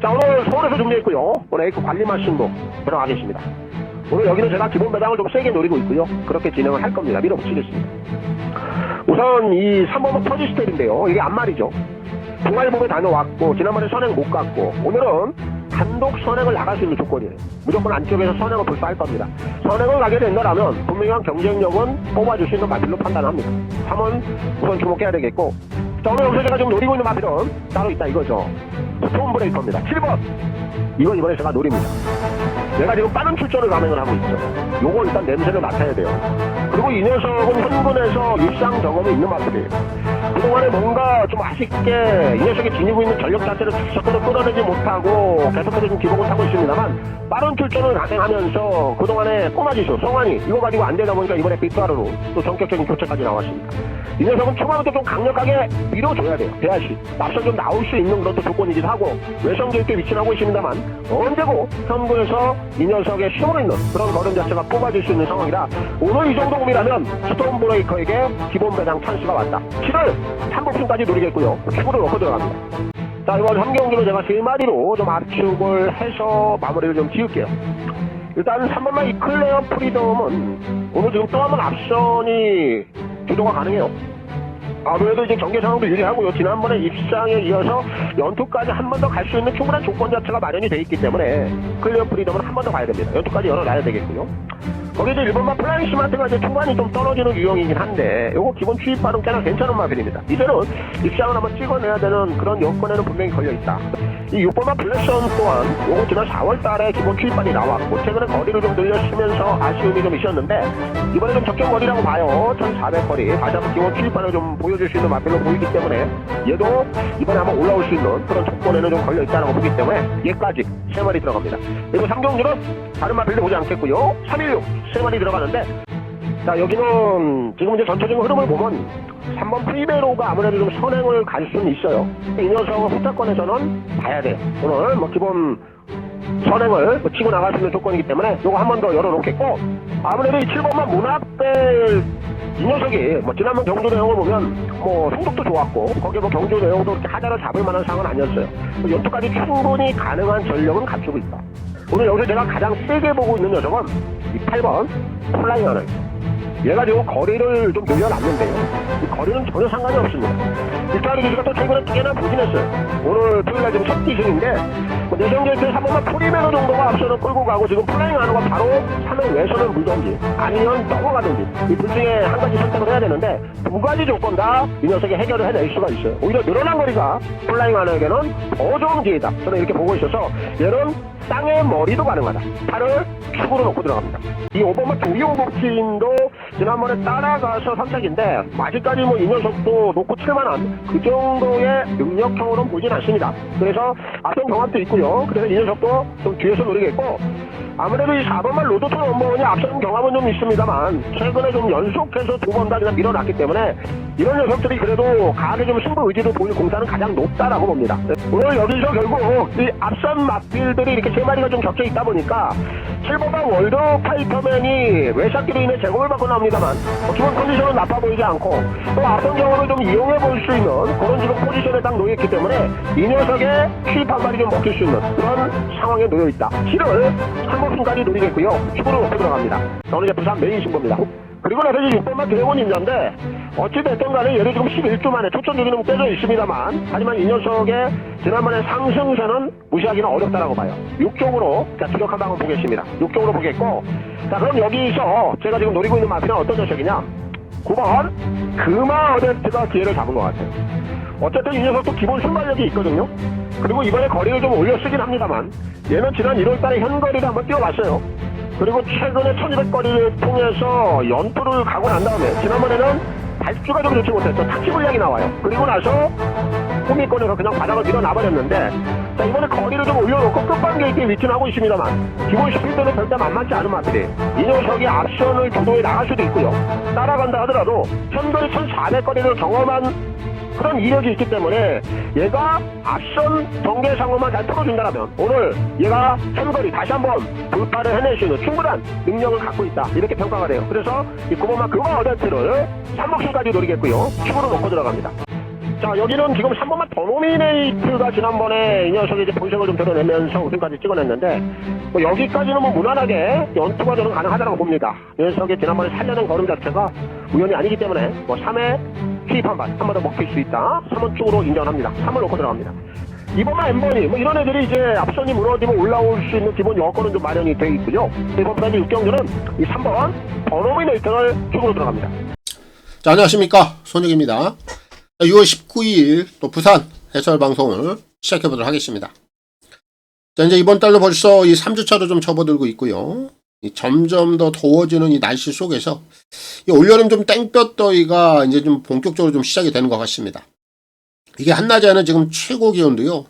자, 오늘 서울에서 준비했고요. 오늘 A급 관리만 신고 들어가겠습니다. 오늘 여기는 제가 기본 배당을 좀 세게 노리고 있고요. 그렇게 진행을 할 겁니다. 밀어붙이겠습니다. 우선 이 3번은 퍼지 스텝인데요. 이게 앞말이죠. 동아일보에 다녀왔고 지난번에 선행 못 갔고 오늘은 단독 선행을 나갈 수 있는 조건이에요. 무조건 안쪽에서 선행을 불사할 겁니다. 선행을 가게 된다면 분명한 경쟁력은 뽑아줄 수 있는 마필로 판단합니다. 한번 우선 주목해야 되겠고, 자, 오늘 여기서 제가 지금 노리고 있는 마필은 따로 있다 이거죠. 스톤 브레이커입니다. 7번. 이건 이번에 제가 노립니다. 내가 지금 빠른 출전을 감행을 하고 있죠. 요거 일단 냄새를 맡아야 돼요. 그리고 이 녀석은 현군에서 입상 경험이 있는 마필이에요. 그동안에 뭔가 좀 아쉽게 이 녀석이 지니고 있는 전력 자체를 적극적으로 끌어내지 못하고 계속해서 좀 기복을 타고 있습니다만, 빠른 출전을 감행하면서 그동안에 꼬마지수, 성환이 이거 가지고 안 되다 보니까 이번에 빅투하르로 또 전격적인 교체까지 나왔습니다. 이 녀석은 초반부터 좀 강력하게 밀어줘야 돼요. 대하시 앞서 좀 나올 수 있는 그런 또 조건이기도 하고 외성도 있게 위치를 하고 있습니다만, 언제고 현구에서 이 녀석의 힘을 있는 그런 걸음 자체가 뽑아줄 수 있는 상황이라 오늘 이 정도 몸이라면 스톤 브레이커에게 기본 배당 찬스가 왔다. 7월 3복승까지 노리겠고요. 큐브를 넣고 들어갑니다. 자, 이번 3경기로 제가 3마리로 좀 압축을 해서 마무리를 좀 지을게요. 일단 3번만 이 클레어 프리덤은 오늘 지금 또 한 번 앞선이 주도가 가능해요. 아무래도 이제 경기 상황도 유리하고요. 지난번에 입상에 이어서 연투까지 한 번 더 갈 수 있는 충분한 조건 자체가 마련이 돼 있기 때문에 클리어 프리덤은 한 번 더 가야 됩니다. 연투까지 열어놔야 되겠고요. 거기 이제 1번만 플라잉 시마트가 이제 초반이 좀 떨어지는 유형이긴 한데 요거 기본 추입발은 꽤나 괜찮은 마필입니다. 이제는 입상을 한번 찍어내야 되는 그런 여건에는 분명히 걸려있다. 이 6번만 블랙션 또한 요거 지난 4월달에 기본 추입발이 나왔고 최근에 거리를 좀 늘려쓰면서 아쉬움이 좀 있었는데 이번에 좀 적정 거리라고 봐요. 1400거리 다시 한번 기본 추입발을 좀 보여줄 수 있는 마필로 보이기 때문에 얘도 이번에 한번 올라올 수 있는 그런 조건에는 좀 걸려있다고 보기 때문에 얘까지 3마리 들어갑니다. 그리고 3경기는 다른 마필도 보지 않겠고요. 316 3마리 들어가는데, 자, 여기는 지금 이제 전체적인 흐름을 보면 3번 프리베로가 아무래도 좀 선행을 갈 수는 있어요. 이 녀석은 후타권에서는 봐야 돼요. 오늘 뭐 기본 선행을 치고 나갈 수 있는 조건이기 때문에 요거 한 번 더 열어놓겠고, 아무래도 이 7번만 문학벨 이 녀석이 뭐 지난번 경주 내용을 보면 뭐 성적도 좋았고 거기에 뭐 경주 내용도 이렇게 하자를 잡을 만한 상황은 아니었어요. 연투까지 충분히 가능한 전력은 갖추고 있다. 오늘 여기서 제가 가장 세게 보고 있는 녀석은 이 8번 플라잉 하늘. 얘가 지금 거리를 좀 늘려놨는데요. 이 거리는 전혀 상관이 없습니다. 일단은 기수가 또 최근에 꽤나 부진했어요. 오늘 토요일날 지금 첫 기승인데, 내정제에서 한 번만 프리메로 정도가 앞서는 끌고 가고 지금 플라잉 하늘과 바로 3회 외선을 물던지 아니면 넘어가든지 이 둘 중에 한 가지 선택을 해야 되는데, 두 가지 조건 다 이 녀석이 해결을 해낼 수가 있어요. 오히려 늘어난 거리가 플라잉 하늘에게는 더 좋은 기회다. 저는 이렇게 보고 있어서 얘는 땅의 머리도 가능하다. 팔을 축으로 놓고 들어갑니다. 이 5번만 조이용 복진도 지난번에 따라가서 3착인데 아직까지 뭐 이 녀석도 놓고 칠만한 그 정도의 능력형으로는 보진 않습니다. 그래서 앞선 경험도 있고요. 그래서 이 녀석도 좀 뒤에서 노리겠고, 아무래도 이 4번만 로도토 넘버원이 앞선 경험은 좀 있습니다만 최근에 좀 연속해서 2번 다 그냥 밀어놨기 때문에 이런 녀석들이 그래도 강하게 좀 승부 의지도 보일 공사는 가장 높다라고 봅니다. 오늘 여기서 결국 이 앞선 막빌들이 이렇게 3마리가 좀 겹쳐 있다 보니까 7번만 월드 파이터맨이 외샷기로 인해 제공을 받고 나옵니다만 기본 컨디션은 나빠 보이지 않고 또 앞선 경험을 좀 이용해 볼 수 있는 그런 지금 포지션에 딱 놓여있기 때문에 이 녀석의 퀴입 한 마리 좀 먹힐 수 있는 그런 상황에 놓여있다. 7월 3번승까지 노리겠고요. 축으로 놓고 들어갑니다. 오늘 이제 부산 메인 신고입니다. 그리고 나서 이제 6번만 드래곤 임자인데 어찌됐든 간에 얘도 지금 11주 만에 초점 주기는 깨져 있습니다만, 하지만 이 녀석의 지난번에 상승세는 무시하기는 어렵다라고 봐요. 6쪽으로 자 주력 한 방을 보겠습니다. 6쪽으로 보겠고, 자 그럼 여기서 제가 지금 노리고 있는 마피는 어떤 녀석이냐, 9번 금화 어댑트가 기회를 잡은 것 같아요. 어쨌든 이 녀석도 기본 순발력이 있거든요. 그리고 이번에 거리를 좀 올려 쓰긴 합니다만 얘는 지난 1월달에 현거리를 한번 뛰어봤어요. 그리고 최근에 1200거리를 통해서 연투를 가고 난 다음에 지난번에는 발주가 좀 좋지 못했죠. 타치 분량이 나와요. 그리고 나서 호미권에서 그냥 바닥을 밀어놔버렸는데, 자 이번에 거리를 좀 올려놓고 끝반기에 있게 위치는 하고 있습니다만 기본 스피드는 절대 만만치 않은 마필이 이 녀석이 앞선을 주도해 나갈 수도 있고요. 따라간다 하더라도 현거리 1400거리를 경험한 그런 이력이 있기 때문에 얘가 앞선 경계 상황만 잘 풀어준다면 오늘 얘가 현거리 다시 한번 돌파를 해낼 수 있는 충분한 능력을 갖고 있다, 이렇게 평가가 돼요. 그래서 이 9번만 금화 어댑트를 3복승까지 노리겠고요. 축으로 놓고 들어갑니다. 자, 여기는 지금 3번만 더노미네이트가 지난번에 이 녀석이 이제 본색을 좀 드러내면서 우승까지 찍어냈는데, 뭐 여기까지는 뭐 무난하게 연투가 저는 가능하다고 봅니다. 이 녀석이 지난번에 살려낸 걸음 자체가 우연이 아니기 때문에 뭐 3회 휘입 한 번 더 먹힐 수 있다. 3원 쪽으로 인정합니다. 3을 놓고 들어갑니다. 이번만 엠버니, 뭐 이런 애들이 이제 앞선이 무너지면 올라올 수 있는 기본 여건은 좀 마련이 돼 있고요. 이번까지 6경기는 이 3번 더노미네이트를 쪽으로 들어갑니다. 자, 안녕하십니까. 손익입니다. 6월 19일 또 부산 해설 방송을 시작해보도록 하겠습니다. 자, 이제 이번 달도 벌써 이 3주차로 좀 접어들고 있고요. 점점 더 더워지는 이 날씨 속에서 이 올여름 좀 땡볕더위가 이제 좀 본격적으로 좀 시작이 되는 것 같습니다. 이게 한낮에는 지금 최고 기온도요,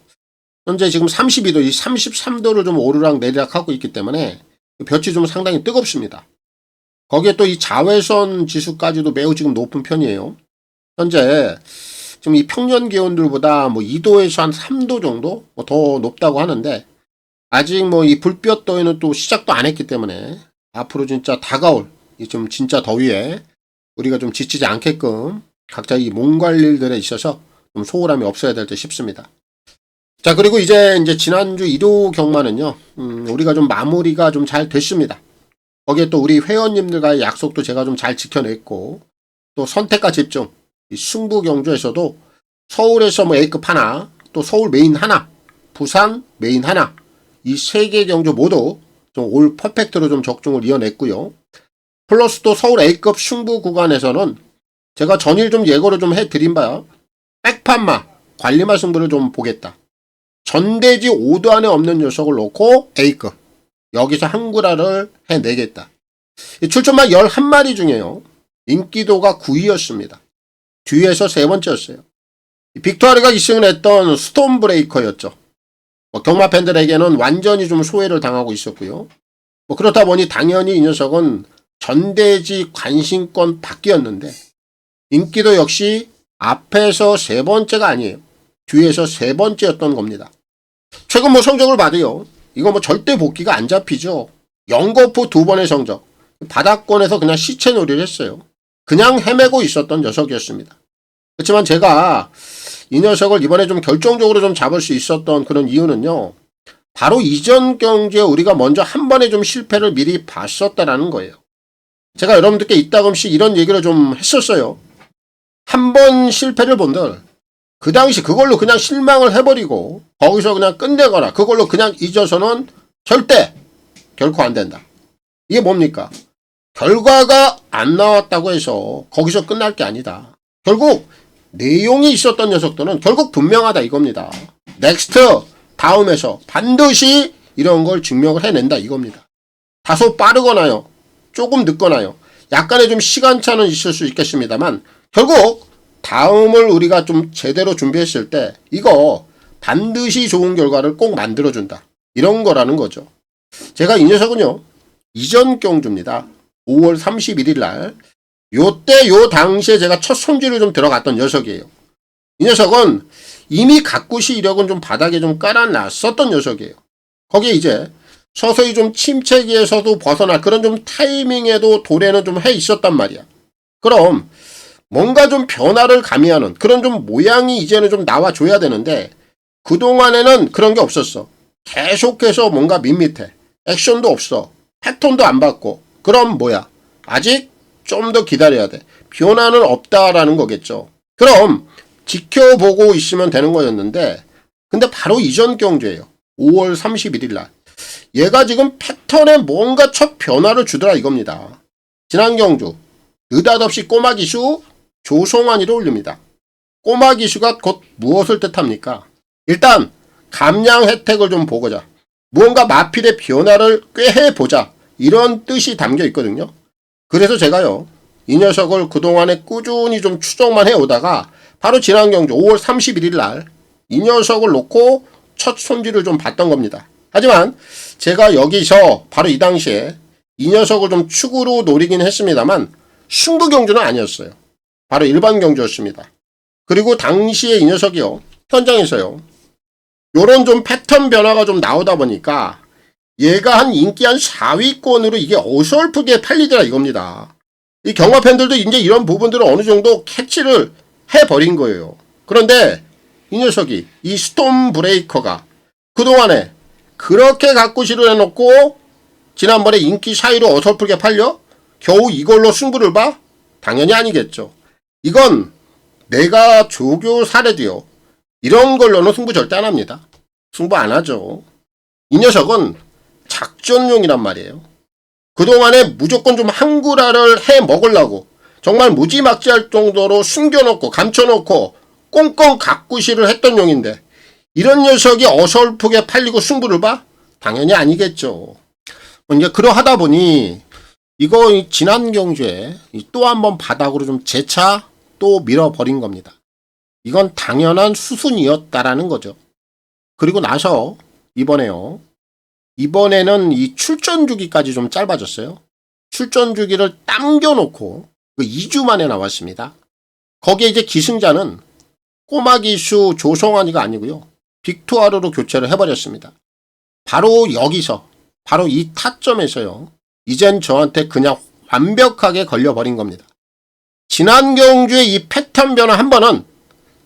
현재 지금 32도, 이 33도를 좀 오르락 내리락 하고 있기 때문에 볕이 좀 상당히 뜨겁습니다. 거기에 또 이 자외선 지수까지도 매우 지금 높은 편이에요. 현재 지금 이 평년 기온들보다 뭐 2도에서 한 3도 정도 더 높다고 하는데, 아직 뭐 이 불볕 더위는 또 시작도 안 했기 때문에 앞으로 진짜 다가올 이 좀 진짜 더위에 우리가 좀 지치지 않게끔 각자 이 몸 관리들에 있어서 좀 소홀함이 없어야 될 듯 싶습니다. 자, 그리고 이제 지난주 1호 경마는요, 우리가 좀 마무리가 좀 잘 됐습니다. 거기에 또 우리 회원님들과의 약속도 제가 좀 잘 지켜냈고, 또 선택과 집중, 이 승부 경주에서도 서울에서 뭐 A급 하나, 또 서울 메인 하나, 부산 메인 하나, 이 3개 경주 모두 좀 올 퍼펙트로 좀 적중을 이어냈고요. 플러스 또 서울 A급 승부 구간에서는 제가 전일 좀 예고를 좀 해드린 바야, 백판마 관리마 승부를 좀 보겠다. 전대지 5도 안에 없는 녀석을 놓고 A급, 여기서 한 구라를 해내겠다. 출전마 11마리 중에요, 인기도가 9위였습니다. 뒤에서 3번째였어요. 빅토르가 2승을 했던 스톤 브레이커였죠. 경마 팬들에게는 완전히 좀 소외를 당하고 있었고요. 그렇다 보니 당연히 이 녀석은 전대지 관심권 밖이었는데, 인기도 역시 앞에서 3번째가 아니에요. 뒤에서 3번째였던 겁니다. 최근 뭐 성적을 봐도요, 이거 뭐 절대 복귀가 안 잡히죠. 영거푸 2번의 성적, 바닥권에서 그냥 시체놀이를 했어요. 그냥 헤매고 있었던 녀석이었습니다. 그렇지만 제가 이 녀석을 이번에 좀 결정적으로 좀 잡을 수 있었던 그런 이유는요, 바로 이전 경주에 우리가 먼저 한 번에 좀 실패를 미리 봤었다라는 거예요. 제가 여러분들께 이따금씩 이런 얘기를 좀 했었어요. 한 번 실패를 본들 그 당시 그걸로 그냥 실망을 해버리고 거기서 그냥 끝내거나 그걸로 그냥 잊어서는 절대 결코 안 된다. 이게 뭡니까? 결과가 안 나왔다고 해서 거기서 끝날 게 아니다. 결국 내용이 있었던 녀석들은 결국 분명하다 이겁니다. 넥스트 다음에서 반드시 이런 걸 증명을 해낸다 이겁니다. 다소 빠르거나요, 조금 늦거나요, 약간의 좀 시간차는 있을 수 있겠습니다만 결국 다음을 우리가 좀 제대로 준비했을 때 이거 반드시 좋은 결과를 꼭 만들어준다, 이런 거라는 거죠. 제가 이 녀석은요, 이전 경주입니다. 5월 31일 날 요때 요 당시에 제가 첫 손질을 좀 들어갔던 녀석이에요. 이 녀석은 이미 가꾸시 이력은 좀 바닥에 좀 깔아놨었던 녀석이에요. 거기에 이제 서서히 좀 침체기에서도 벗어날 그런 좀 타이밍에도 도래는 좀 해 있었단 말이야. 그럼 뭔가 좀 변화를 가미하는 그런 좀 모양이 이제는 좀 나와줘야 되는데, 그동안에는 그런 게 없었어. 계속해서 뭔가 밋밋해. 액션도 없어. 패턴도 안 받고. 그럼 뭐야? 아직 좀 더 기다려야 돼. 변화는 없다라는 거겠죠. 그럼 지켜보고 있으면 되는 거였는데, 근데 바로 이전 경주예요. 5월 31일 날. 얘가 지금 패턴에 뭔가 첫 변화를 주더라 이겁니다. 지난 경주 느닷없이 꼬마 기수 조성환이를 올립니다. 꼬마 기수가 곧 무엇을 뜻합니까? 일단 감량 혜택을 좀 보고자, 무언가 마필의 변화를 꾀해보자, 이런 뜻이 담겨 있거든요. 그래서 제가요, 이 녀석을 그동안에 꾸준히 좀 추적만 해오다가 바로 지난 경주 5월 31일 날 이 녀석을 놓고 첫 손질을 좀 봤던 겁니다. 하지만 제가 여기서 바로 이 당시에 이 녀석을 좀 축으로 노리긴 했습니다만 승부 경주는 아니었어요. 바로 일반 경주였습니다. 그리고 당시에 이 녀석이요, 현장에서요, 요런 좀 패턴 변화가 좀 나오다 보니까 얘가 한 인기 한 4위권으로 이게 어설프게 팔리더라 이겁니다. 이 경마 팬들도 이제 이런 부분들을 어느 정도 캐치를 해버린 거예요. 그런데 이 녀석이 이 스톰 브레이커가 그동안에 그렇게 갖구시를 해놓고 지난번에 인기 사이로 어설프게 팔려? 겨우 이걸로 승부를 봐? 당연히 아니겠죠. 이건 내가 조교 사례도요. 이런 걸로는 승부 절대 안 합니다. 승부 안 하죠. 이 녀석은 작전용이란 말이에요. 그동안에 무조건 좀 한구라를 해 먹으려고 정말 무지막지할 정도로 숨겨놓고 감춰놓고 꽁꽁 갖구시를 했던 용인데 이런 녀석이 어설프게 팔리고 승부를 봐? 당연히 아니겠죠. 이제 그러하다 보니 이거 지난 경주에 또 한 번 바닥으로 좀 재차 또 밀어버린 겁니다. 이건 당연한 수순이었다라는 거죠. 그리고 나서 이번에는 이 출전 주기까지 좀 짧아졌어요. 출전 주기를 당겨놓고 2주 만에 나왔습니다. 거기에 이제 기승자는 꼬마 기수 조성환이가 아니고요. 빅투아르로 교체를 해버렸습니다. 바로 여기서 바로 이 타점에서요. 이젠 저한테 그냥 완벽하게 걸려버린 겁니다. 지난 경주의 이 패턴 변화 한 번은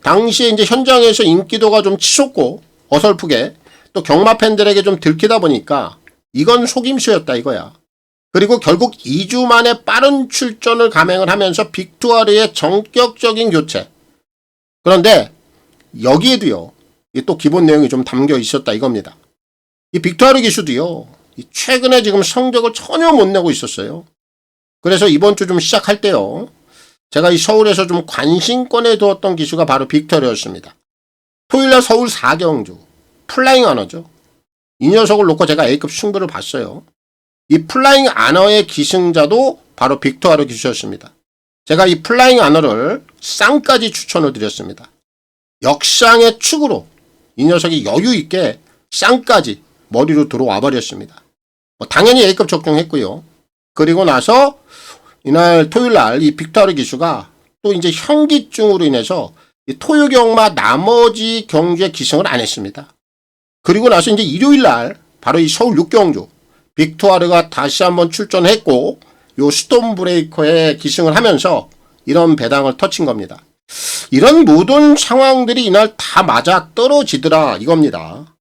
당시에 이제 현장에서 인기도가 좀 치솟고 어설프게 또 경마 팬들에게 좀 들키다 보니까 이건 속임수였다 이거야. 그리고 결국 2주 만에 빠른 출전을 감행을 하면서 빅투아르의 전격적인 교체. 그런데 여기에도요. 또 기본 내용이 좀 담겨 있었다 이겁니다. 이 빅투아르 기수도요. 최근에 지금 성적을 전혀 못 내고 있었어요. 그래서 이번 주 좀 시작할 때요. 제가 이 서울에서 좀 관심권에 두었던 기수가 바로 빅투아르였습니다. 토요일날 서울 4경주 플라잉 아너죠. 이 녀석을 놓고 제가 A급 승부를 봤어요. 이 플라잉 아너의 기승자도 바로 빅투아르 기수였습니다. 제가 이 플라잉 아너를 쌍까지 추천을 드렸습니다. 역상의 축으로 이 녀석이 여유있게 쌍까지 머리로 들어와 버렸습니다. 당연히 A급 적중했고요. 그리고 나서 이날 토요일날 이 빅투아르 기수가 또 이제 현기증으로 인해서 이 토요경마 나머지 경주에 기승을 안 했습니다. 그리고 나서 이제 일요일날 바로 이 서울 6경주 빅투아르가 다시 한번 출전했고 요 스톰 브레이커에 기승을 하면서 이런 배당을 터친 겁니다. 이런 모든 상황들이 이날 다 맞아 떨어지더라 이겁니다.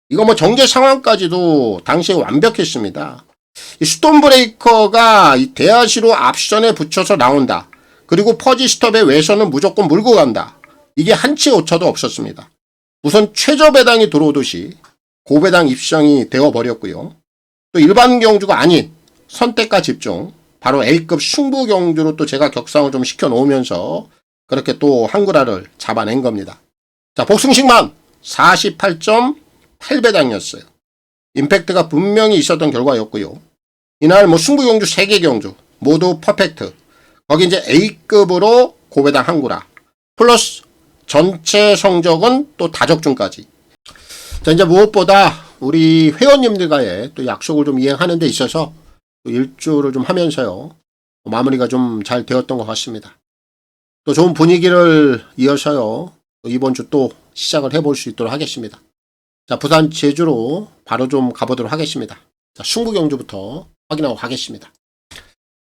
이거 뭐 정제 상황까지도 당시에 완벽했습니다. 이 스톰 브레이커가 이 대하시로 앞선에 붙여서 나온다. 그리고 퍼지 스톱의 외선은 무조건 물고 간다. 이게 한치 오차도 없었습니다. 우선 최저 배당이 들어오듯이 고배당 입성이 되어버렸고요. 또 일반 경주가 아닌 선택과 집중, 바로 A급 승부 경주로 또 제가 격상을 좀 시켜놓으면서 그렇게 또 한구라를 잡아낸 겁니다. 자, 복승식만 48.8배당이었어요. 임팩트가 분명히 있었던 결과였고요. 이날 뭐 승부 경주 3개 경주 모두 퍼펙트. 거기 이제 A급으로 고배당 한구라. 플러스 전체 성적은 또 다적중까지. 자, 이제 무엇보다 우리 회원님들과의 또 약속을 좀 이행하는 데 있어서 또 일주를 좀 하면서요. 마무리가 좀 잘 되었던 것 같습니다. 또 좋은 분위기를 이어서요. 또 이번 주 또 시작을 해볼 수 있도록 하겠습니다. 자, 부산 제주로 바로 좀 가보도록 하겠습니다. 자, 승부 경주부터 확인하고 가겠습니다.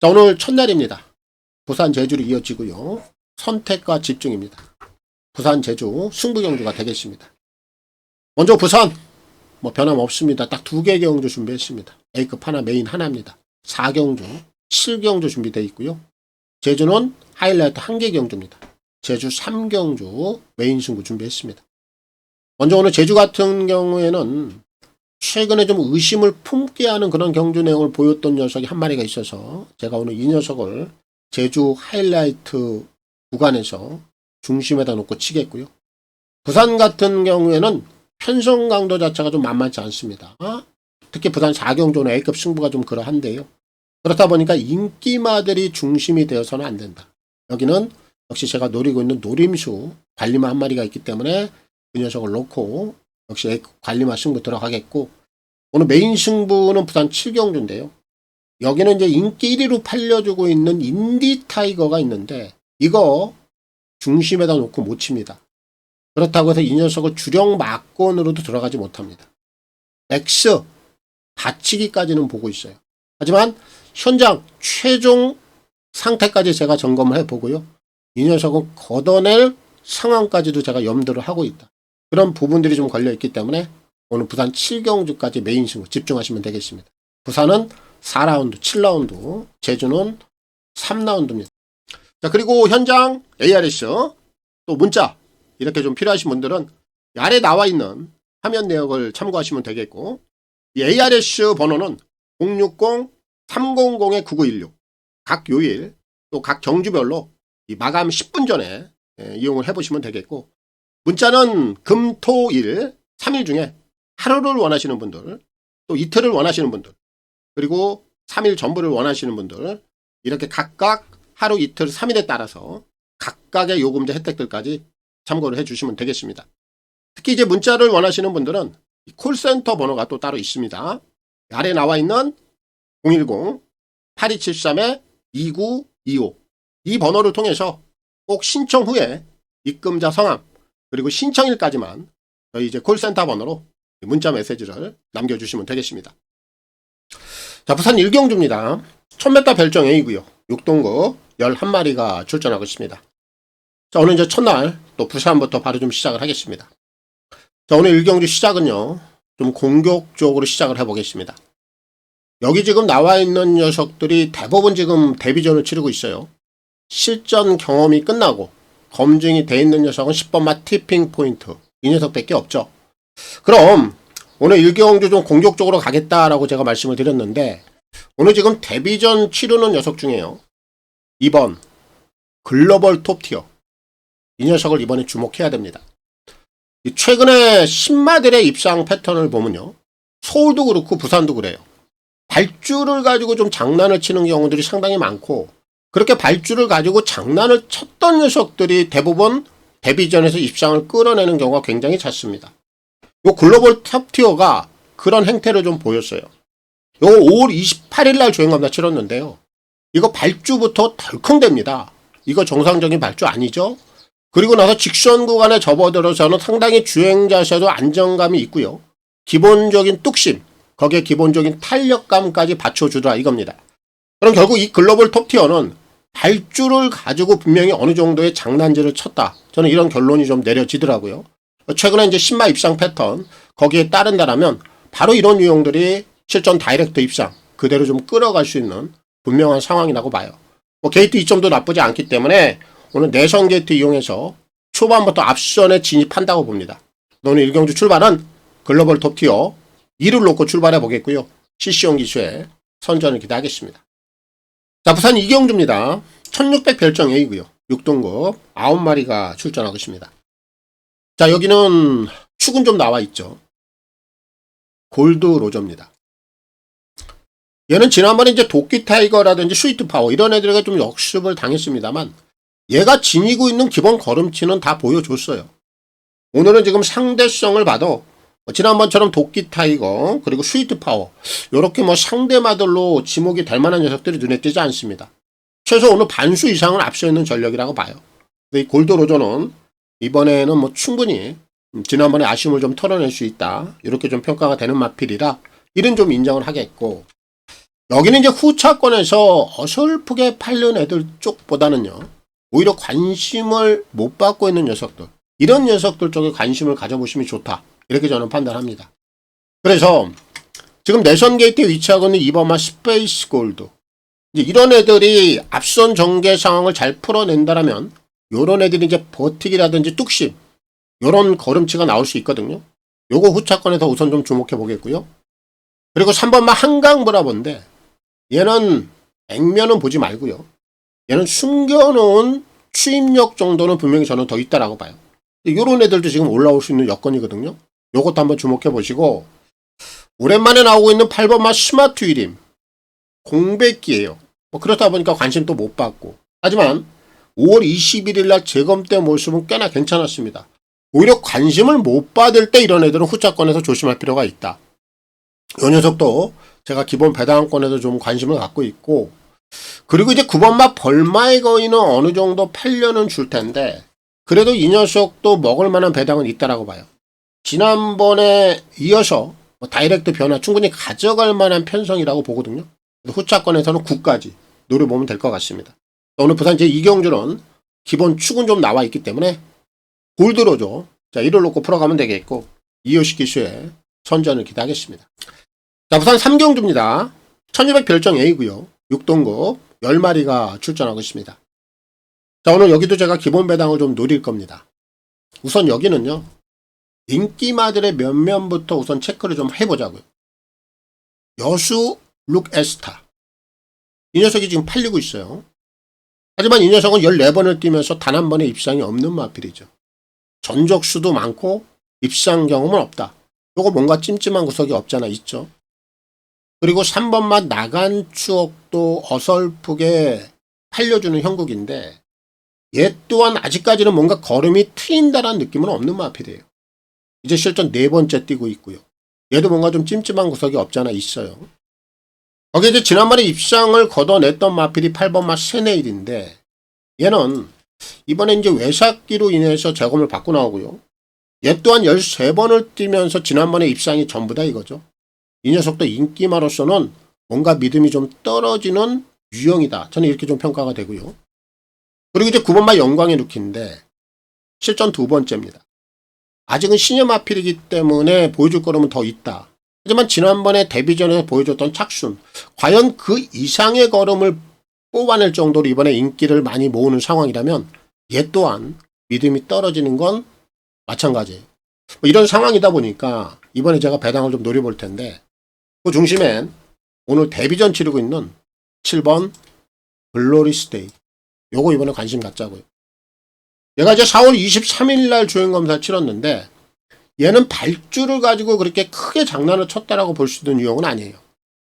자, 오늘 첫날입니다. 부산 제주로 이어지고요. 선택과 집중입니다. 부산 제주 승부 경주가 되겠습니다. 먼저 부산 뭐 변함없습니다. 딱 2개 경주 준비했습니다. A급 하나, 메인 하나입니다. 4경주, 7경주 준비되어 있고요. 제주는 하이라이트 1개 경주입니다. 제주 3경주 메인 승부 준비했습니다. 먼저 오늘 제주 같은 경우에는 최근에 좀 의심을 품게 하는 그런 경주 내용을 보였던 녀석이 한 마리가 있어서 제가 오늘 이 녀석을 제주 하이라이트 구간에서 중심에다 놓고 치겠고요. 부산 같은 경우에는 편성 강도 자체가 좀 만만치 않습니다. 특히 부산 4경주는 A급 승부가 좀 그러한데요. 그렇다 보니까 인기마들이 중심이 되어서는 안 된다. 여기는 역시 제가 노리고 있는 노림수 관리마 한 마리가 있기 때문에 그 녀석을 놓고 역시 A급 관리마 승부 들어가겠고, 오늘 메인 승부는 부산 7경주인데요. 여기는 이제 인기 1위로 팔려주고 있는 인디 타이거가 있는데 이거 중심에다 놓고 못 칩니다. 그렇다고 해서 이 녀석을 주력 막권으로도 들어가지 못합니다. X 받치기까지는 보고 있어요. 하지만 현장 최종 상태까지 제가 점검을 해보고요. 이 녀석은 걷어낼 상황까지도 제가 염두를 하고 있다. 그런 부분들이 좀 걸려있기 때문에 오늘 부산 7경주까지 메인 승부 집중하시면 되겠습니다. 부산은 4라운드, 7라운드, 제주는 3라운드입니다. 자, 그리고 현장 ARS 또 문자 이렇게 좀 필요하신 분들은 아래 나와 있는 화면 내역을 참고하시면 되겠고, 이 ARS 번호는 060-300-9916 각 요일 또 각 경주별로 이 마감 10분 전에 이용을 해보시면 되겠고, 문자는 금, 토, 일 3일 중에 하루를 원하시는 분들, 또 이틀을 원하시는 분들, 그리고 3일 전부를 원하시는 분들, 이렇게 각각 하루, 이틀, 3일에 따라서 각각의 요금제 혜택들까지 참고를 해주시면 되겠습니다. 특히 이제 문자를 원하시는 분들은 콜센터 번호가 또 따로 있습니다. 아래 나와 있는 010-8273-2925 이 번호를 통해서 꼭 신청 후에 입금자 성함 그리고 신청일까지만 저희 이제 콜센터 번호로 문자 메시지를 남겨주시면 되겠습니다. 자, 부산 1경주입니다. 1000m 별정 A고요. 6동급 11마리가 출전하고 있습니다. 자, 오늘 이제 첫날 또 부산부터 바로 좀 시작을 하겠습니다. 자, 오늘 1경주 시작은요, 좀 공격적으로 시작을 해보겠습니다. 여기 지금 나와 있는 녀석들이 대부분 지금 데뷔전을 치르고 있어요. 실전 경험이 끝나고 검증이 돼 있는 녀석은 10번마 티핑 포인트 이 녀석밖에 없죠. 그럼 오늘 1경주 좀 공격적으로 가겠다라고 제가 말씀을 드렸는데, 오늘 지금 데뷔전 치르는 녀석 중에요, 2번 글로벌 톱티어 이 녀석을 이번에 주목해야 됩니다. 최근에 신마들의 입상 패턴을 보면요, 서울도 그렇고 부산도 그래요. 발주를 가지고 좀 장난을 치는 경우들이 상당히 많고, 그렇게 발주를 가지고 장난을 쳤던 녀석들이 대부분 데뷔전에서 입상을 끌어내는 경우가 굉장히 잦습니다. 요 글로벌 톱티어가 그런 행태를 좀 보였어요. 요 5월 28일 날 주행감사 치렀는데요, 이거 발주부터 덜컹댑니다. 이거 정상적인 발주 아니죠? 그리고 나서 직선 구간에 접어들어서는 상당히 주행자셔도 안정감이 있고요, 기본적인 뚝심, 거기에 기본적인 탄력감까지 받쳐주더라 이겁니다. 그럼 결국 이 글로벌 톱티어는 발주를 가지고 분명히 어느 정도의 장난질을 쳤다, 저는 이런 결론이 좀 내려지더라고요. 최근에 이제 신마 입상 패턴 거기에 따른다라면 바로 이런 유형들이 실전 다이렉트 입상 그대로 좀 끌어갈 수 있는 분명한 상황이라고 봐요. 게이트 2점도 나쁘지 않기 때문에 오늘 내선 게이트 이용해서 초반부터 앞선에 진입한다고 봅니다. 오늘 1경주 출발은 글로벌 톱티어 2를 놓고 출발해 보겠고요, CC용 기수의 선전을 기대하겠습니다. 자, 부산 2경주입니다. 1600 별정 A고요. 6동급 9마리가 출전하고 있습니다. 자, 여기는 축은 좀 나와 있죠. 골드 로저입니다. 얘는 지난번에 이제 도끼 타이거라든지 스위트 파워 이런 애들에게 좀 역습을 당했습니다만, 얘가 지니고 있는 기본 걸음치는 다 보여줬어요. 오늘은 지금 상대성을 봐도 지난번처럼 도끼 타이거 그리고 스위트 파워 요렇게 상대마들로 지목이 될 만한 녀석들이 눈에 띄지 않습니다. 최소 오늘 반수 이상은 앞서 있는 전력이라고 봐요. 이 골드 로저는 이번에는 충분히 지난번에 아쉬움을 좀 털어낼 수 있다, 이렇게 좀 평가가 되는 마필이라 이런 좀 인정을 하겠고, 여기는 이제 후차권에서 어설프게 팔는 애들 쪽보다는요, 오히려 관심을 못 받고 있는 녀석들, 이런 녀석들 쪽에 관심을 가져보시면 좋다, 이렇게 저는 판단합니다. 그래서 지금 내선 게이트에 위치하고 있는 2번마 스페이스 골드, 이제 이런 애들이 앞선 전개 상황을 잘 풀어낸다라면 요런 애들이 이제 버티기라든지 뚝심 요런 걸음치가 나올 수 있거든요. 요거 후차권에서 우선 좀 주목해 보겠고요. 그리고 3번마 한강 브라보인데, 얘는 액면은 보지 말고요, 얘는 숨겨놓은 추임력 정도는 분명히 저는 더 있다라고 봐요. 요런 애들도 지금 올라올 수 있는 여건이거든요. 요것도 한번 주목해 보시고, 오랜만에 나오고 있는 8번마 스마트 위림 공백기예요. 그렇다 보니까 관심 또 못 받고, 하지만 5월 21일 날 재검 때 모습은 꽤나 괜찮았습니다. 오히려 관심을 못 받을 때 이런 애들은 후차권에서 조심할 필요가 있다. 이 녀석도 제가 기본 배당권에서 좀 관심을 갖고 있고, 그리고 이제 9번마 벌마의 거인은 어느 정도 팔려는 줄 텐데, 그래도 이 녀석도 먹을 만한 배당은 있다라고 봐요. 지난번에 이어서 다이렉트 변화 충분히 가져갈 만한 편성이라고 보거든요. 후차권에서는 9까지 노려보면 될 것 같습니다. 오늘 부산 제2경주는 기본 축은 좀 나와 있기 때문에 골드로죠. 자, 이를 놓고 풀어가면 되겠고, 이호식 기수의 선전을 기대하겠습니다. 자, 부산 3경주입니다. 1200 별정 A고요. 6동급 10마리가 출전하고 있습니다. 자, 오늘 여기도 제가 기본 배당을 좀 노릴 겁니다. 우선 여기는요, 인기마들의 면면부터 우선 체크를 좀 해보자고요. 여수 룩 에스타. 이 녀석이 지금 팔리고 있어요. 하지만 이 녀석은 14번을 뛰면서 단 한 번의 입상이 없는 마필이죠. 전적수도 많고 입상 경험은 없다. 요거 뭔가 찜찜한 구석이 없잖아 있죠. 그리고 3번만 나간 추억도 어설프게 팔려주는 형국인데 얘 또한 아직까지는 뭔가 걸음이 트인다라는 느낌은 없는 마필이에요. 이제 실전 4번째 뛰고 있고요. 얘도 뭔가 좀 찜찜한 구석이 없잖아 있어요. 거기에 이제 지난번에 입상을 걷어냈던 마필이 8번마 세네일인데 얘는 이번에 이제 외삭기로 인해서 재검을 받고 나오고요. 얘 또한 13번을 뛰면서 지난번에 입상이 전부다 이거죠. 이 녀석도 인기마로서는 뭔가 믿음이 좀 떨어지는 유형이다. 저는 이렇게 좀 평가가 되고요. 그리고 이제 9번마 영광의 루키인데 실전 2번째입니다. 아직은 신여 마필이기 때문에 보여줄 거라면 더 있다. 하지만 지난번에 데뷔전에서 보여줬던 착순, 과연 그 이상의 걸음을 뽑아낼 정도로 이번에 인기를 많이 모으는 상황이라면 얘 또한 믿음이 떨어지는 건 마찬가지예요. 뭐 이런 상황이다 보니까 이번에 제가 배당을 좀 노려볼 텐데 그 중심엔 오늘 데뷔전 치르고 있는 7번 글로리스데이. 요거 이번에 관심 갖자고요. 얘가 이제 4월 23일 날 주행검사 치렀는데 얘는 발주를 가지고 그렇게 크게 장난을 쳤다라고 볼 수 있는 유형은 아니에요.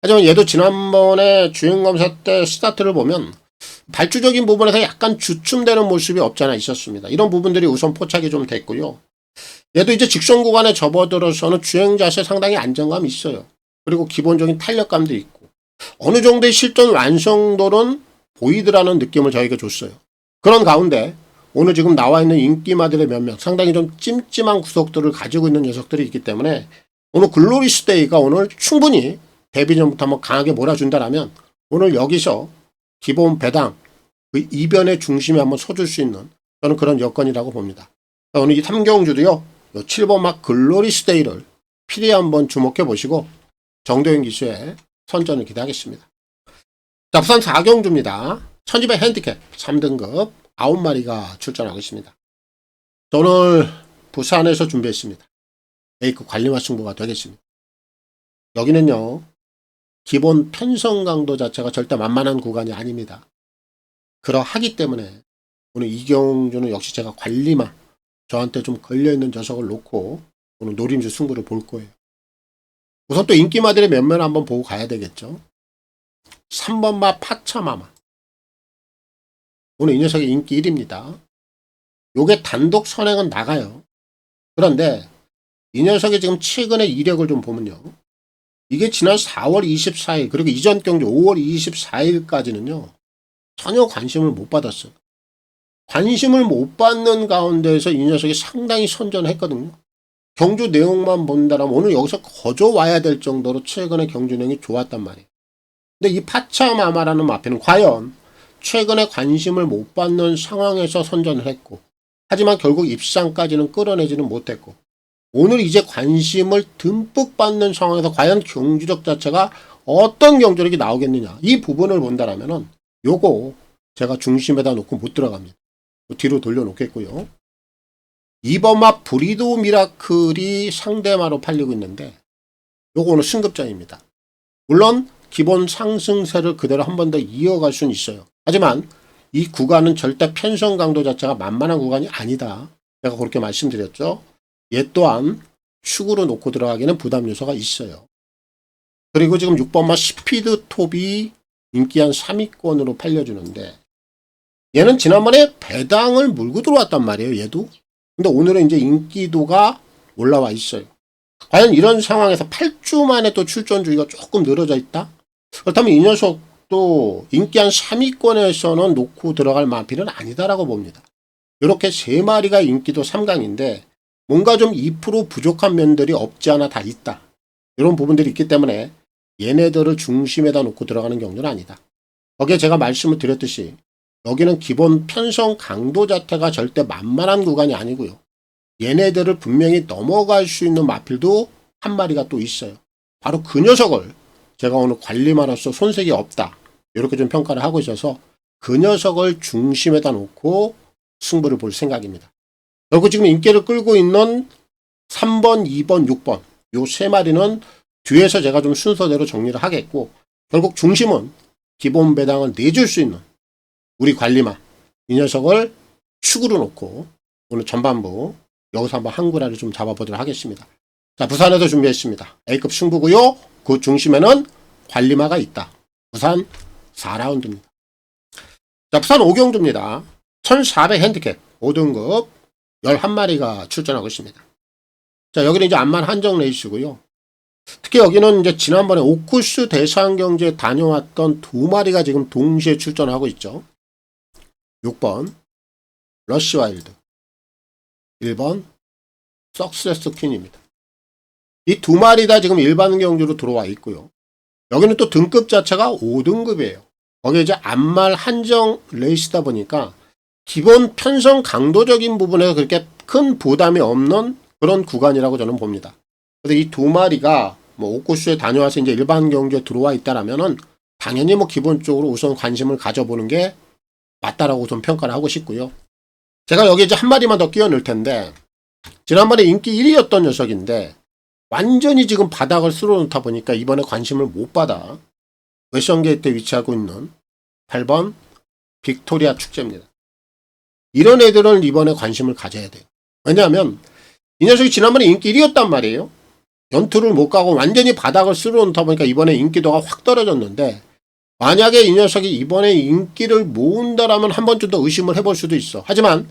하지만 얘도 지난번에 주행검사 때 스타트를 보면 발주적인 부분에서 약간 주춤되는 모습이 없잖아 있었습니다. 이런 부분들이 우선 포착이 좀 됐고요. 얘도 이제 직선 구간에 접어들어서는 주행 자세 상당히 안정감이 있어요. 그리고 기본적인 탄력감도 있고 어느 정도의 실전 완성도는 보이드라는 느낌을 저에게 줬어요. 그런 가운데 오늘 지금 나와 있는 인기마들의 몇 명 상당히 좀 찜찜한 구석들을 가지고 있는 녀석들이 있기 때문에 오늘 글로리스데이가 오늘 충분히 데뷔전부터 한번 강하게 몰아준다라면 오늘 여기서 기본 배당 그 이변의 중심에 한번 서줄 수 있는 저는 그런 여건이라고 봅니다. 오늘 이 3경주도요 7번막 글로리스데이를 필히 한번 주목해 보시고 정도현 기수의 선전을 기대하겠습니다. 자, 부산 4경주입니다. 1200 핸디캡 3등급 9마리가 출전하고 있습니다. 오늘 부산에서 준비했습니다. A급 관리마 승부가 되겠습니다. 여기는요 기본 편성 강도 자체가 절대 만만한 구간이 아닙니다. 그러하기 때문에 오늘 이경주는 역시 제가 관리마 저한테 좀 걸려있는 녀석을 놓고 오늘 노림수 승부를 볼 거예요. 우선 또 인기마들의 면면 한번 보고 가야 되겠죠. 3번마 파차마마. 오늘 이 녀석이 인기 1위입니다. 요게 단독 선행은 나가요. 그런데 이 녀석이 지금 최근의 이력을 좀 보면요. 이게 지난 4월 24일 그리고 이전 경주 5월 24일까지는요. 전혀 관심을 못 받았어요. 관심을 못 받는 가운데에서 이 녀석이 상당히 선전했거든요. 경주 내용만 본다면 오늘 여기서 거저 와야 될 정도로 최근의 경주 내용이 좋았단 말이에요. 근데 이 파차마마라는 마피는 과연 최근에 관심을 못 받는 상황에서 선전을 했고 하지만 결국 입상까지는 끌어내지는 못했고 오늘 이제 관심을 듬뿍 받는 상황에서 과연 경주력 자체가 어떤 경주력이 나오겠느냐 이 부분을 본다라면은 요거 제가 중심에다 놓고 못 들어갑니다. 뒤로 돌려놓겠고요. 2번마 브리도 미라클이 상대마로 팔리고 있는데 요거 오늘 승급전입니다. 물론 기본 상승세를 그대로 한 번 더 이어갈 수는 있어요. 하지만 이 구간은 절대 편성 강도 자체가 만만한 구간이 아니다. 제가 그렇게 말씀드렸죠. 얘 또한 축으로 놓고 들어가기는 부담 요소가 있어요. 그리고 지금 6번마 스피드 톱이 인기 한 3위권으로 팔려주는데 얘는 지난번에 배당을 물고 들어왔단 말이에요. 얘도. 근데 오늘은 이제 인기도가 올라와 있어요. 과연 이런 상황에서 8주 만에 또 출전 주기가 조금 늘어져 있다? 그렇다면 이 녀석도 인기 한 3위권에서는 놓고 들어갈 마필은 아니다라고 봅니다. 이렇게 3마리가 인기도 3강인데 뭔가 좀 2% 부족한 면들이 없지 않아 다 있다. 이런 부분들이 있기 때문에 얘네들을 중심에다 놓고 들어가는 경우는 아니다. 거기에 제가 말씀을 드렸듯이 여기는 기본 편성 강도 자체가 절대 만만한 구간이 아니고요. 얘네들을 분명히 넘어갈 수 있는 마필도 한 마리가 또 있어요. 바로 그 녀석을 제가 오늘 관리마로서 손색이 없다, 이렇게 좀 평가를 하고 있어서 그 녀석을 중심에다 놓고 승부를 볼 생각입니다. 결국 지금 인기를 끌고 있는 3번, 2번, 6번 요 세 마리는 뒤에서 제가 좀 순서대로 정리를 하겠고, 결국 중심은 기본 배당을 내줄 수 있는 우리 관리마 이 녀석을 축으로 놓고 오늘 전반부 여기서 한번 한구라를 좀 잡아보도록 하겠습니다. 자, 부산에서 준비했습니다. A급 승부고요. 그 중심에는 관리마가 있다. 부산 4라운드입니다. 자, 부산 5경주입니다. 1400 핸디캡 5등급 11마리가 출전하고 있습니다. 자, 여기는 이제 암만 한정 레이스고요. 특히 여기는 이제 지난번에 오쿠스 대상경주에 다녀왔던 두 마리가 지금 동시에 출전하고 있죠. 6번 러시와일드, 1번 석세스 퀸입니다. 이 두 마리 다 지금 일반 경주로 들어와 있고요. 여기는 또 등급 자체가 5등급이에요. 거기에 이제 암말 한정 레이스다 보니까 기본 편성 강도적인 부분에서 그렇게 큰 부담이 없는 그런 구간이라고 저는 봅니다. 그래서 이 두 마리가 뭐 오코스에 다녀와서 이제 일반 경주에 들어와 있다라면은 당연히 뭐 기본적으로 우선 관심을 가져보는 게 맞다라고 좀 평가를 하고 싶고요. 제가 여기 이제 한 마리만 더 끼워 넣을 텐데, 지난번에 인기 1위였던 녀석인데 완전히 지금 바닥을 쓸어놓다 보니까 이번에 관심을 못 받아 웨스턴게이트에 위치하고 있는 8번 빅토리아 축제입니다. 이런 애들은 이번에 관심을 가져야 돼요. 왜냐하면 이 녀석이 지난번에 인기 1위였단 말이에요. 연투를 못 가고 완전히 바닥을 쓸어놓다 보니까 이번에 인기도가 확 떨어졌는데, 만약에 이 녀석이 이번에 인기를 모은다라면 한 번쯤 더 의심을 해볼 수도 있어. 하지만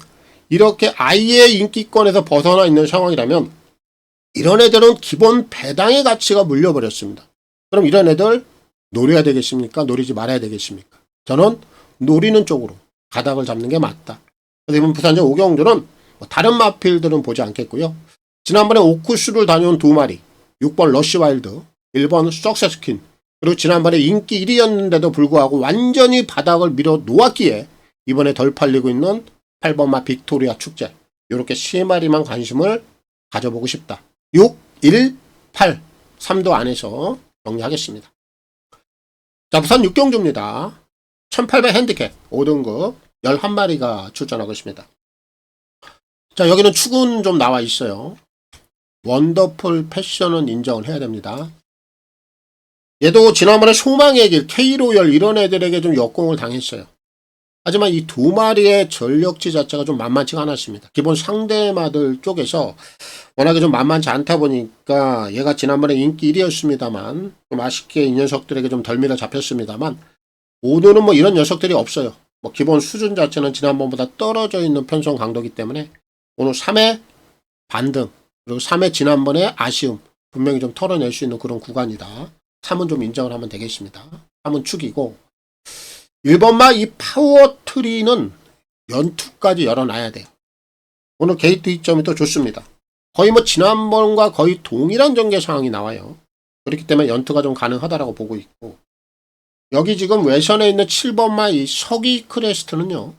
이렇게 아예 인기권에서 벗어나 있는 상황이라면 이런 애들은 기본 배당의 가치가 물려버렸습니다. 그럼 이런 애들 노려야 되겠습니까? 노리지 말아야 되겠습니까? 저는 노리는 쪽으로 가닥을 잡는 게 맞다. 그래서 이번 부산제 5경주는 다른 마필들은 보지 않겠고요. 지난번에 오쿠스를 다녀온 두 마리, 6번 러시와일드, 1번 석세스퀸, 그리고 지난번에 인기 1위였는데도 불구하고 완전히 바닥을 밀어 놓았기에 이번에 덜 팔리고 있는 8번마 빅토리아 축제, 이렇게 세 마리만 관심을 가져보고 싶다. 6, 1, 8, 3도 안에서 정리하겠습니다. 자, 부산 6경주입니다. 1800 핸디캡 5등급 11마리가 출전하고 있습니다. 자, 여기는 축은 좀 나와 있어요. 원더풀 패션은 인정을 해야 됩니다. 얘도 지난번에 소망의 길, K로열 이런 애들에게 좀 역공을 당했어요. 하지만 이 두 마리의 전력치 자체가 좀 만만치가 않았습니다. 기본 상대마들 쪽에서 워낙에 좀 만만치 않다 보니까 얘가 지난번에 인기 1위였습니다만 좀 아쉽게 이 녀석들에게 좀 덜 밀어 잡혔습니다만, 오늘은 뭐 이런 녀석들이 없어요. 뭐 기본 수준 자체는 지난번보다 떨어져 있는 편성 강도기 때문에 오늘 3회 반등, 그리고 3회 지난번에 아쉬움 분명히 좀 털어낼 수 있는 그런 구간이다. 3은 좀 인정을 하면 되겠습니다. 3은 축이고, 1번마 이 파워트리는 연투까지 열어놔야 돼요. 오늘 게이트 이점이 또 좋습니다. 거의 뭐 지난번과 거의 동일한 전개 상황이 나와요. 그렇기 때문에 연투가 좀 가능하다라고 보고 있고, 여기 지금 외선에 있는 7번마 이 서기 크레스트는요,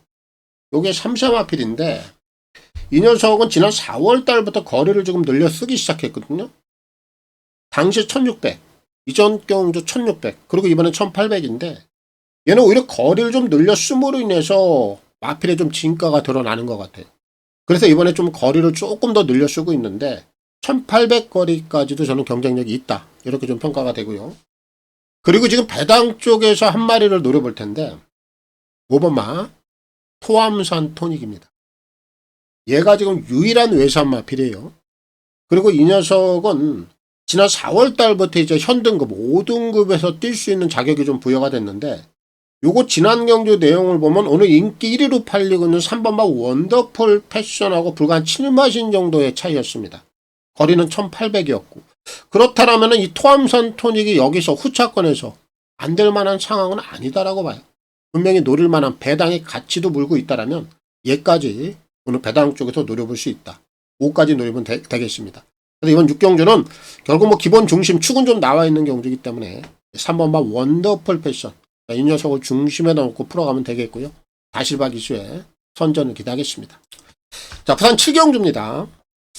요게 3세 마필인데 이 녀석은 지난 4월 달부터 거리를 조금 늘려 쓰기 시작했거든요. 당시 1600, 이전 경주 1600, 그리고 이번엔 1800인데 얘는 오히려 거리를 좀 늘려 쓰므로 인해서 마필에 좀 진가가 드러나는 것 같아요. 그래서 이번에 좀 거리를 조금 더 늘려 쓰고 있는데 1800 거리까지도 저는 경쟁력이 있다, 이렇게 좀 평가가 되고요. 그리고 지금 배당 쪽에서 한 마리를 노려볼 텐데 5번마 토암산 토닉입니다. 얘가 지금 유일한 외산 마필이에요. 그리고 이 녀석은 지난 4월 달부터 이제 현등급 5등급에서 뛸 수 있는 자격이 좀 부여가 됐는데, 요거 지난 경주 내용을 보면 오늘 인기 1위로 팔리고 있는 3번마 원더풀 패션하고 불과 한 7마신 정도의 차이였습니다. 거리는 1800이었고, 그렇다면 이 토암산 토닉이 여기서 후차권에서 안 될 만한 상황은 아니다라고 봐요. 분명히 노릴 만한 배당의 가치도 물고 있다라면 얘까지 오늘 배당 쪽에서 노려볼 수 있다. 5까지 노리면 되겠습니다. 그래서 이번 6경주는 결국 뭐 기본 중심 축은 좀 나와 있는 경주이기 때문에 3번마 원더풀 패션, 이 녀석을 중심에 넣고 풀어가면 되겠고요. 다실바 기수의 선전을 기대하겠습니다. 자, 부산 7경주입니다.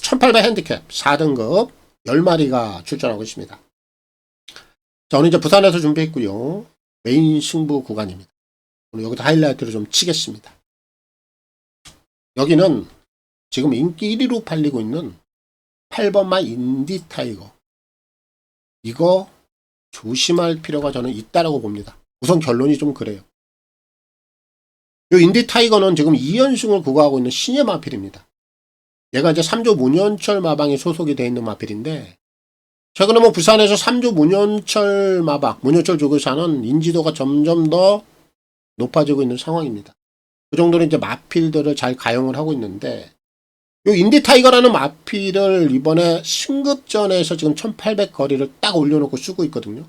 1800 핸디캡 4등급 10마리가 출전하고 있습니다. 자, 오늘 이제 부산에서 준비했고요. 메인 승부 구간입니다. 오늘 여기서 하이라이트를 좀 치겠습니다. 여기는 지금 인기 1위로 팔리고 있는 8번마 인디 타이거. 이거 조심할 필요가 저는 있다라고 봅니다. 우선 결론이 좀 그래요. 이 인디 타이거는 지금 2연승을 구가하고 있는 신예 마필입니다. 얘가 이제 3조 문현철 마방이 소속이 되어 있는 마필인데, 최근에 뭐 부산에서 3조 문현철 마방, 문현철 조교사는 인지도가 점점 더 높아지고 있는 상황입니다. 그 정도로 이제 마필들을 잘 가용을 하고 있는데, 요 인디 타이거라는 마필을 이번에 승급전에서 지금 1800 거리를 딱 올려놓고 쓰고 있거든요.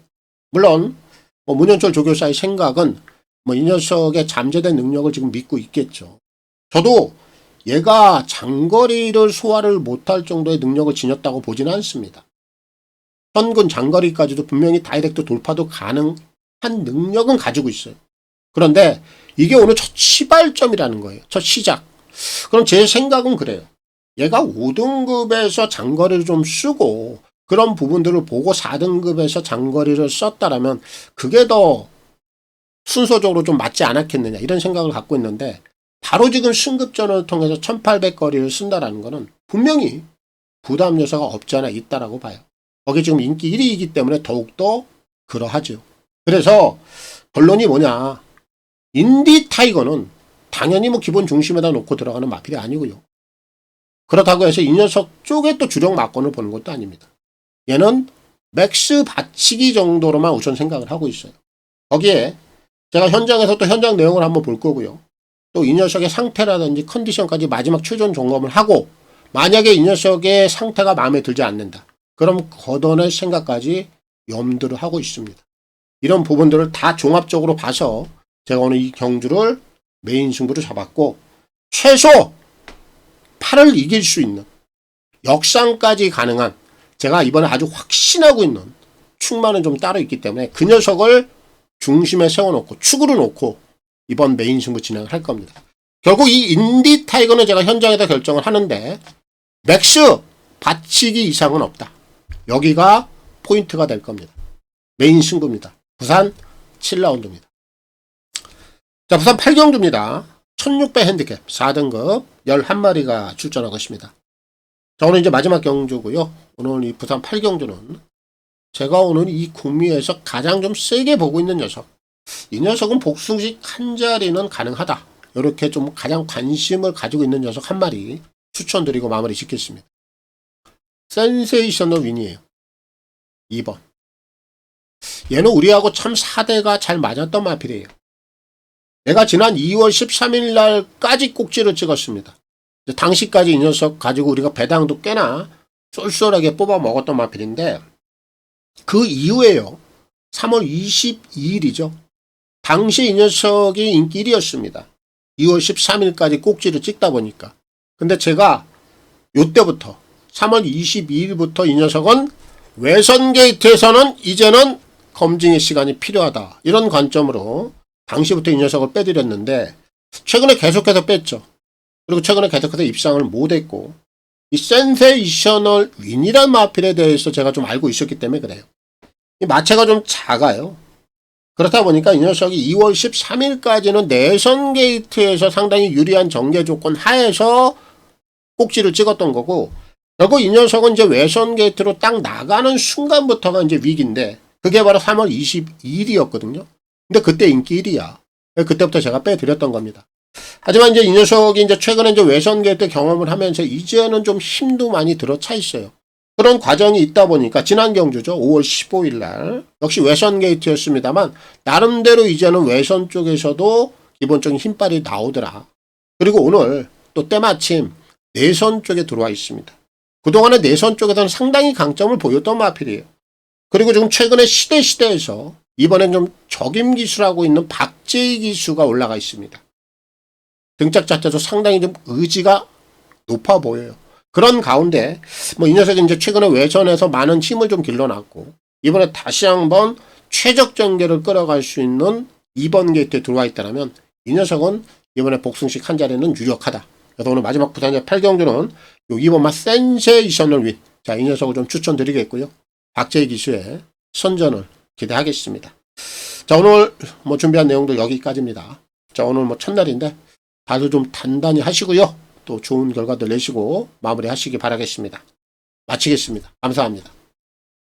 물론 뭐 문현철 조교사의 생각은 뭐 이 녀석의 잠재된 능력을 지금 믿고 있겠죠. 저도 얘가 장거리를 소화를 못할 정도의 능력을 지녔다고 보지는 않습니다. 현근 장거리까지도 분명히 다이렉트 돌파도 가능한 능력은 가지고 있어요. 그런데 이게 오늘 첫 시발점이라는 거예요. 첫 시작. 그럼 제 생각은 그래요. 얘가 5등급에서 장거리를 좀 쓰고 그런 부분들을 보고 4등급에서 장거리를 썼다라면 그게 더 순서적으로 좀 맞지 않았겠느냐 이런 생각을 갖고 있는데, 바로 지금 승급전을 통해서 1800 거리를 쓴다라는 거는 분명히 부담 요소가 없지 않아 있다라고 봐요. 거기 지금 인기 1위이기 때문에 더욱더 그러하죠. 그래서 결론이 뭐냐, 인디 타이거는 당연히 뭐 기본 중심에다 놓고 들어가는 마필이 아니고요. 그렇다고 해서 이 녀석 쪽에 또 주력 막건을 보는 것도 아닙니다. 얘는 맥스 받치기 정도로만 우선 생각을 하고 있어요. 거기에 제가 현장에서 또 현장 내용을 한번 볼 거고요. 또 이 녀석의 상태라든지 컨디션까지 마지막 최종 점검을 하고, 만약에 이 녀석의 상태가 마음에 들지 않는다, 그럼 걷어낼 생각까지 염두를 하고 있습니다. 이런 부분들을 다 종합적으로 봐서 제가 오늘 이 경주를 메인 승부로 잡았고, 최소 8을 이길 수 있는 역상까지 가능한, 제가 이번에 아주 확신하고 있는 축마는 좀 따로 있기 때문에 그 녀석을 중심에 세워놓고 축으로 놓고 이번 메인 승부 진행을 할 겁니다. 결국 이 인디 타이거는 제가 현장에서 결정을 하는데 맥스 받치기 이상은 없다. 여기가 포인트가 될 겁니다. 메인 승부입니다. 부산 7라운드입니다. 자, 부산 8경주입니다. 1600 핸디캡 4등급 11마리가 출전하고 있습니다. 자, 오늘 이제 마지막 경주고요. 오늘 이 부산 8경주는 제가 오늘 이 구미에서 가장 좀 세게 보고 있는 녀석. 이 녀석은 복숭식 한 자리는 가능하다. 이렇게 좀 가장 관심을 가지고 있는 녀석 한 마리 추천드리고 마무리 짓겠습니다. 센세이셔널 윈이에요. 2번. 얘는 우리하고 참 4대가 잘 맞았던 마필이에요. 내가 지난 2월 13일 날까지 꼭지를 찍었습니다. 당시까지 이 녀석 가지고 우리가 배당도 꽤나 쏠쏠하게 뽑아 먹었던 마필인데, 그 이후에요. 3월 22일이죠. 당시 이 녀석이 인기 1위였습니다. 2월 13일까지 꼭지를 찍다 보니까. 근데 제가 요때부터 3월 22일부터 이 녀석은 외선 게이트에서는 이제는 검증의 시간이 필요하다. 이런 관점으로 당시부터 이 녀석을 빼드렸는데, 최근에 계속해서 뺐죠. 그리고 최근에 계속해서 입상을 못했고, 이 센세이셔널 윈이란 마필에 대해서 제가 좀 알고 있었기 때문에 그래요. 이 마체가 좀 작아요. 그렇다 보니까 이 녀석이 2월 13일까지는 내선 게이트에서 상당히 유리한 전개 조건 하에서 꼭지를 찍었던 거고, 결국 이 녀석은 이제 외선 게이트로 딱 나가는 순간부터가 이제 위기인데, 그게 바로 3월 22일이었거든요. 근데 그때 인기 1위야. 그때부터 제가 빼드렸던 겁니다. 하지만 이제 이 녀석이 이제 최근에 이제 외선 게이트 경험을 하면서 이제는 좀 힘도 많이 들어차 있어요. 그런 과정이 있다 보니까 지난 경주죠. 5월 15일 날 역시 외선 게이트였습니다만 나름대로 이제는 외선 쪽에서도 기본적인 힘빨이 나오더라. 그리고 오늘 또 때마침 내선 쪽에 들어와 있습니다. 그동안에 내선 쪽에서는 상당히 강점을 보였던 마필이에요. 그리고 지금 최근에 시대에서 이번엔 좀 적임 기수라고 있는 박재희 기수가 올라가 있습니다. 등짝 자체도 상당히 좀 의지가 높아 보여요. 그런 가운데 뭐 이 녀석이 이제 최근에 외선에서 많은 힘을 좀 길러놨고, 이번에 다시 한번 최적 전개를 끌어갈 수 있는 2번 게이트에 들어와 있다면 이 녀석은 이번에 복승식 한 자리는 유력하다. 그래서 오늘 마지막 부산제 8경주는 요 2번마 센세이셔널 윈. 자, 이 녀석을 좀 추천드리겠고요. 박재희 기수의 선전을 기대하겠습니다. 자, 오늘 뭐 준비한 내용도 여기까지입니다. 자, 오늘 뭐 첫날인데 다들 좀 단단히 하시고요. 또 좋은 결과들 내시고 마무리 하시기 바라겠습니다. 마치겠습니다. 감사합니다.